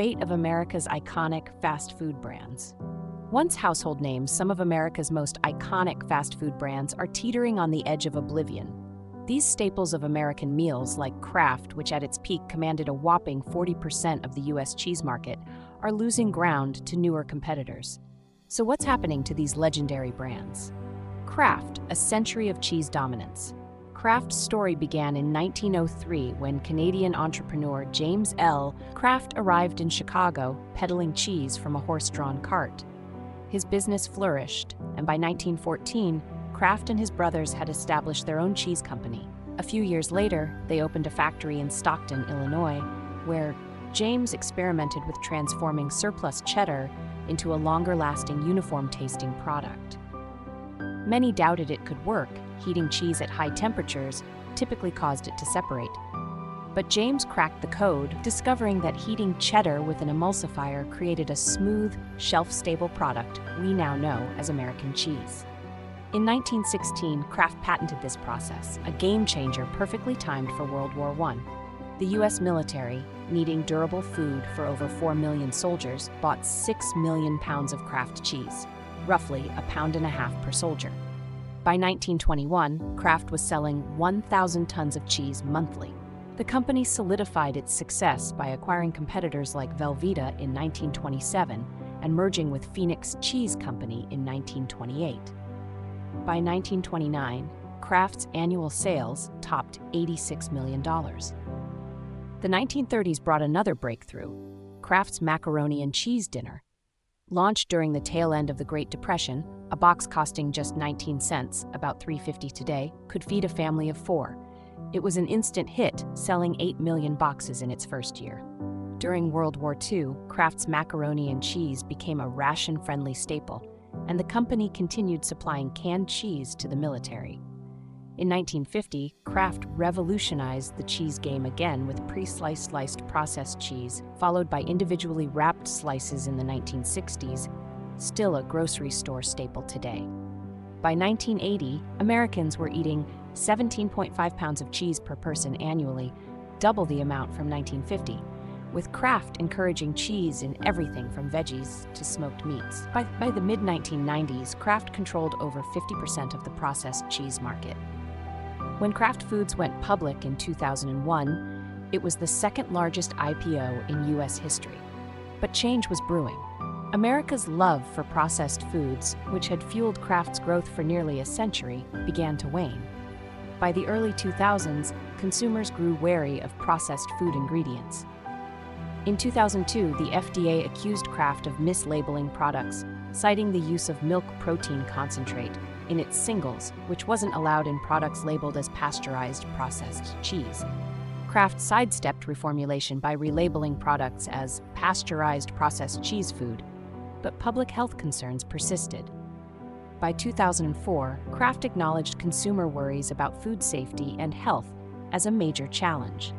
fate of America's iconic fast food brands. Once household names, some of America's most iconic fast food brands are teetering on the edge of oblivion. These staples of American meals, like Kraft, which at its peak commanded a whopping 40% of the U.S. cheese market, are losing ground to newer competitors. So what's happening to these legendary brands? Kraft, a century of cheese dominance. Kraft's story began in 1903 when Canadian entrepreneur James L. Kraft arrived in Chicago peddling cheese from a horse-drawn cart. His business flourished, and by 1914, Kraft and his brothers had established their own cheese company. A few years later, they opened a factory in Stockton, Illinois, where James experimented with transforming surplus cheddar into a longer-lasting, uniform-tasting product. Many doubted it could work. Heating cheese at high temperatures typically caused it to separate. But James cracked the code, discovering that heating cheddar with an emulsifier created a smooth, shelf-stable product we now know as American cheese. In 1916, Kraft patented this process, a game-changer perfectly timed for World War I. The U.S. military, needing durable food for over 4 million soldiers, bought 6 million pounds of Kraft cheese, roughly a pound and a half per soldier. By 1921, Kraft was selling 1,000 tons of cheese monthly. The company solidified its success by acquiring competitors like Velveeta in 1927 and merging with Phoenix Cheese Company in 1928. By 1929, Kraft's annual sales topped $86 million. The 1930s brought another breakthrough: Kraft's macaroni and cheese dinner. Launched during the tail end of the Great Depression, a box costing just 19 cents, about $3.50 today, could feed a family of 4. It was an instant hit, selling 8 million boxes in its first year. During World War II, Kraft's macaroni and cheese became a ration-friendly staple, and the company continued supplying canned cheese to the military. In 1950, Kraft revolutionized the cheese game again with pre-sliced processed cheese, followed by individually wrapped slices in the 1960s, still a grocery store staple today. By 1980, Americans were eating 17.5 pounds of cheese per person annually, double the amount from 1950, with Kraft encouraging cheese in everything from veggies to smoked meats. By the mid-1990s, Kraft controlled over 50% of the processed cheese market. When Kraft Foods went public in 2001, it was the second largest IPO in U.S. history. But change was brewing. America's love for processed foods, which had fueled Kraft's growth for nearly a century, began to wane. By the early 2000s, consumers grew wary of processed food ingredients. In 2002, the FDA accused Kraft of mislabeling products, citing the use of milk protein concentrate in its singles, which wasn't allowed in products labeled as pasteurized processed cheese. Kraft sidestepped reformulation by relabeling products as pasteurized processed cheese food, but public health concerns persisted. By 2004, Kraft acknowledged consumer worries about food safety and health as a major challenge.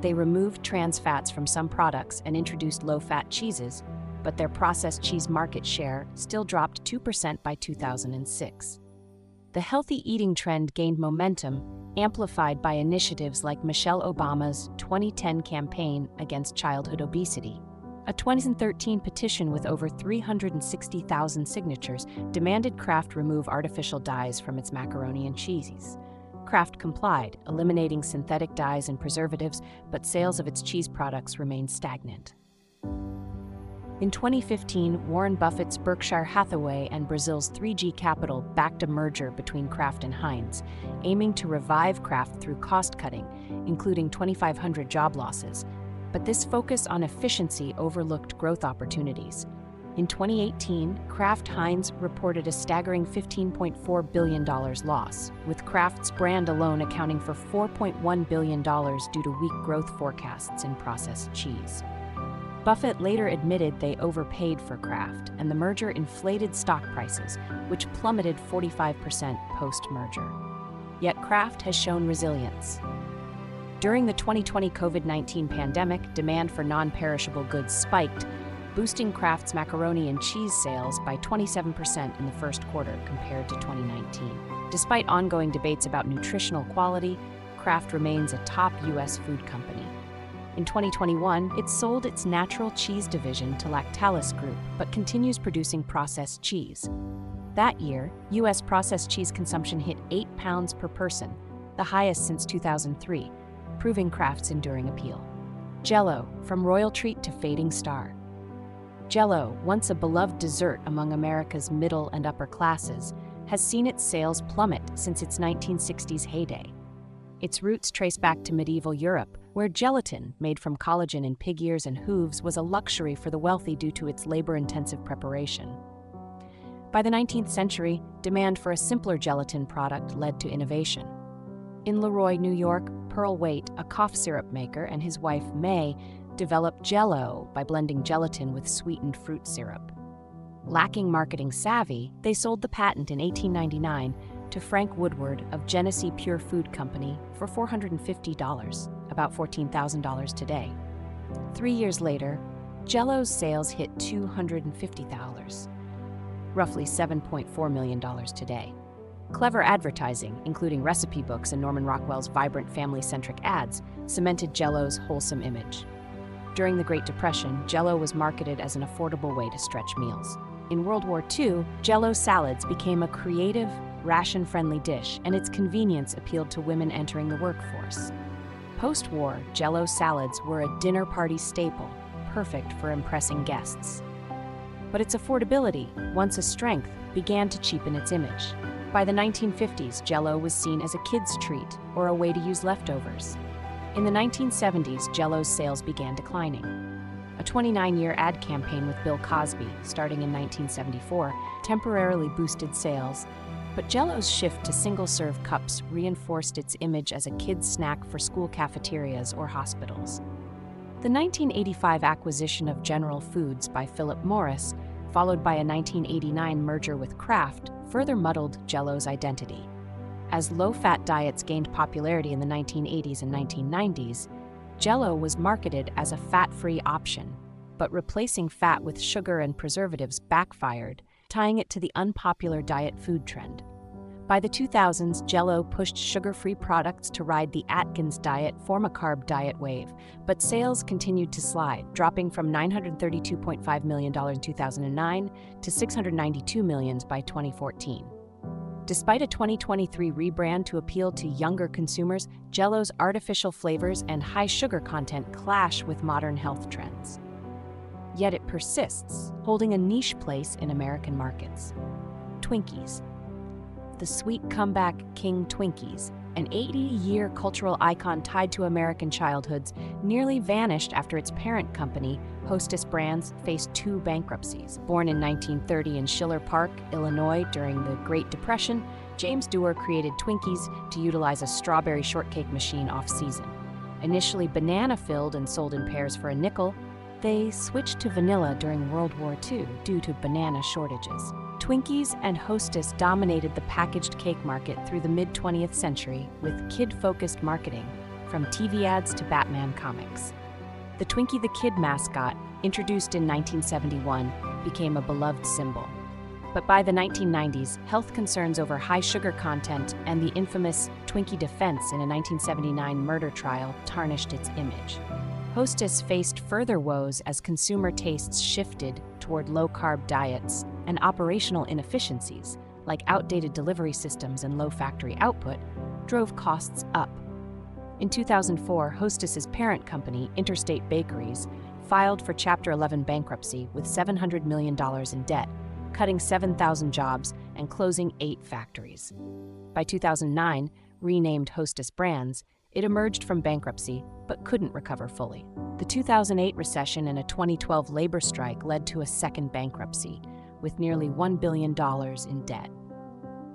They removed trans fats from some products and introduced low-fat cheeses, but their processed cheese market share still dropped 2% by 2006. The healthy eating trend gained momentum, amplified by initiatives like Michelle Obama's 2010 campaign against childhood obesity. A 2013 petition with over 360,000 signatures demanded Kraft remove artificial dyes from its macaroni and cheese. Kraft complied, eliminating synthetic dyes and preservatives, but sales of its cheese products remained stagnant. In 2015, Warren Buffett's Berkshire Hathaway and Brazil's 3G Capital backed a merger between Kraft and Heinz, aiming to revive Kraft through cost-cutting, including 2,500 job losses. But this focus on efficiency overlooked growth opportunities. In 2018, Kraft Heinz reported a staggering $15.4 billion loss, with Kraft's brand alone accounting for $4.1 billion due to weak growth forecasts in processed cheese. Buffett later admitted they overpaid for Kraft, and the merger inflated stock prices, which plummeted 45% post-merger. Yet Kraft has shown resilience. During the 2020 COVID-19 pandemic, demand for non-perishable goods spiked, boosting Kraft's macaroni and cheese sales by 27% in the first quarter compared to 2019. Despite ongoing debates about nutritional quality, Kraft remains a top U.S. food company. In 2021, it sold its natural cheese division to Lactalis Group, but continues producing processed cheese. That year, U.S. processed cheese consumption hit 8 pounds per person, the highest since 2003, proving Kraft's enduring appeal. Jell-O, from royal treat to fading star. Jell-O, once a beloved dessert among America's middle and upper classes, has seen its sales plummet since its 1960s heyday. Its roots trace back to medieval Europe, where gelatin, made from collagen in pig ears and hooves, was a luxury for the wealthy due to its labor-intensive preparation. By the 19th century, demand for a simpler gelatin product led to innovation. In Leroy, New York, Pearl Waite, a cough syrup maker, and his wife, May, developed Jell-O by blending gelatin with sweetened fruit syrup. Lacking marketing savvy, they sold the patent in 1899 to Frank Woodward of Genesee Pure Food Company for $450, about $14,000 today. 3 years later, Jell-O's sales hit $250,000, roughly $7.4 million today. Clever advertising, including recipe books and Norman Rockwell's vibrant family-centric ads, cemented Jell-O's wholesome image. During the Great Depression, Jell-O was marketed as an affordable way to stretch meals. In World War II, Jell-O salads became a creative, ration-friendly dish, and its convenience appealed to women entering the workforce. Post-war, Jell-O salads were a dinner party staple, perfect for impressing guests. But its affordability, once a strength, began to cheapen its image. By the 1950s, Jell-O was seen as a kid's treat or a way to use leftovers. In the 1970s, Jell-O's sales began declining. A 29-year ad campaign with Bill Cosby, starting in 1974, temporarily boosted sales, but Jell-O's shift to single-serve cups reinforced its image as a kid's snack for school cafeterias or hospitals. The 1985 acquisition of General Foods by Philip Morris, followed by a 1989 merger with Kraft, further muddled Jell-O's identity. As low-fat diets gained popularity in the 1980s and 1990s, Jell-O was marketed as a fat-free option, but replacing fat with sugar and preservatives backfired, tying it to the unpopular diet food trend. By the 2000s, Jell-O pushed sugar-free products to ride the Atkins diet formacarb diet wave, but sales continued to slide, dropping from $932.5 million in 2009 to $692 million by 2014. Despite a 2023 rebrand to appeal to younger consumers, Jell-O's artificial flavors and high sugar content clash with modern health trends. Yet it persists, holding a niche place in American markets. Twinkies. The sweet comeback king Twinkies, an 80-year cultural icon tied to American childhoods, nearly vanished after its parent company, Hostess Brands, faced 2 bankruptcies. Born in 1930 in Schiller Park, Illinois during the Great Depression, James Dewar created Twinkies to utilize a strawberry shortcake machine off-season. Initially banana-filled and sold in pairs for a nickel, they switched to vanilla during World War II due to banana shortages. Twinkies and Hostess dominated the packaged cake market through the mid-20th century with kid-focused marketing, from TV ads to Batman comics. The Twinkie the Kid mascot, introduced in 1971, became a beloved symbol. But by the 1990s, health concerns over high sugar content and the infamous Twinkie defense in a 1979 murder trial tarnished its image. Hostess faced further woes as consumer tastes shifted toward low-carb diets, and operational inefficiencies, like outdated delivery systems and low factory output, drove costs up. In 2004, Hostess's parent company, Interstate Bakeries, filed for Chapter 11 bankruptcy with $700 million in debt, cutting 7,000 jobs and closing 8 factories. By 2009, renamed Hostess Brands, it emerged from bankruptcy but couldn't recover fully. The 2008 recession and a 2012 labor strike led to a second bankruptcy, with nearly $1 billion in debt.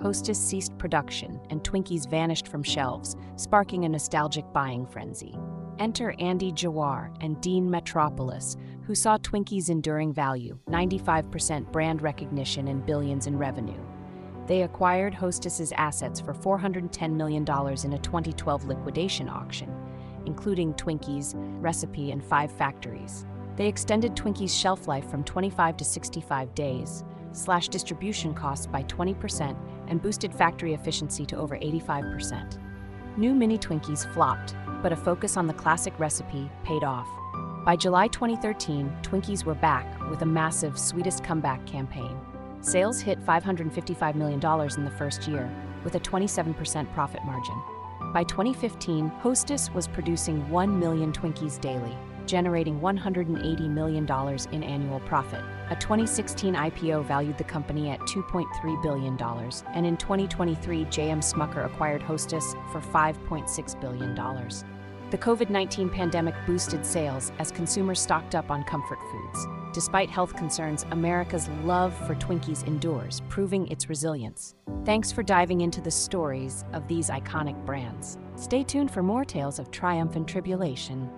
Hostess ceased production, and Twinkies vanished from shelves, sparking a nostalgic buying frenzy. Enter Andy Jawar and Dean Metropoulos, who saw Twinkies' enduring value, 95% brand recognition and billions in revenue. They acquired Hostess's assets for $410 million in a 2012 liquidation auction, including Twinkies, recipe, and 5 factories. They extended Twinkies' shelf life from 25 to 65 days, slashed distribution costs by 20%, and boosted factory efficiency to over 85%. New mini Twinkies flopped, but a focus on the classic recipe paid off. By July 2013, Twinkies were back with a massive Sweetest Comeback campaign. Sales hit $555 million in the first year, with a 27% profit margin. By 2015, Hostess was producing 1 million Twinkies daily, generating $180 million in annual profit. A 2016 IPO valued the company at $2.3 billion, and in 2023, J.M. Smucker acquired Hostess for $5.6 billion. The COVID-19 pandemic boosted sales as consumers stocked up on comfort foods. Despite health concerns, America's love for Twinkies endures, proving its resilience. Thanks for diving into the stories of these iconic brands. Stay tuned for more tales of triumph and tribulation.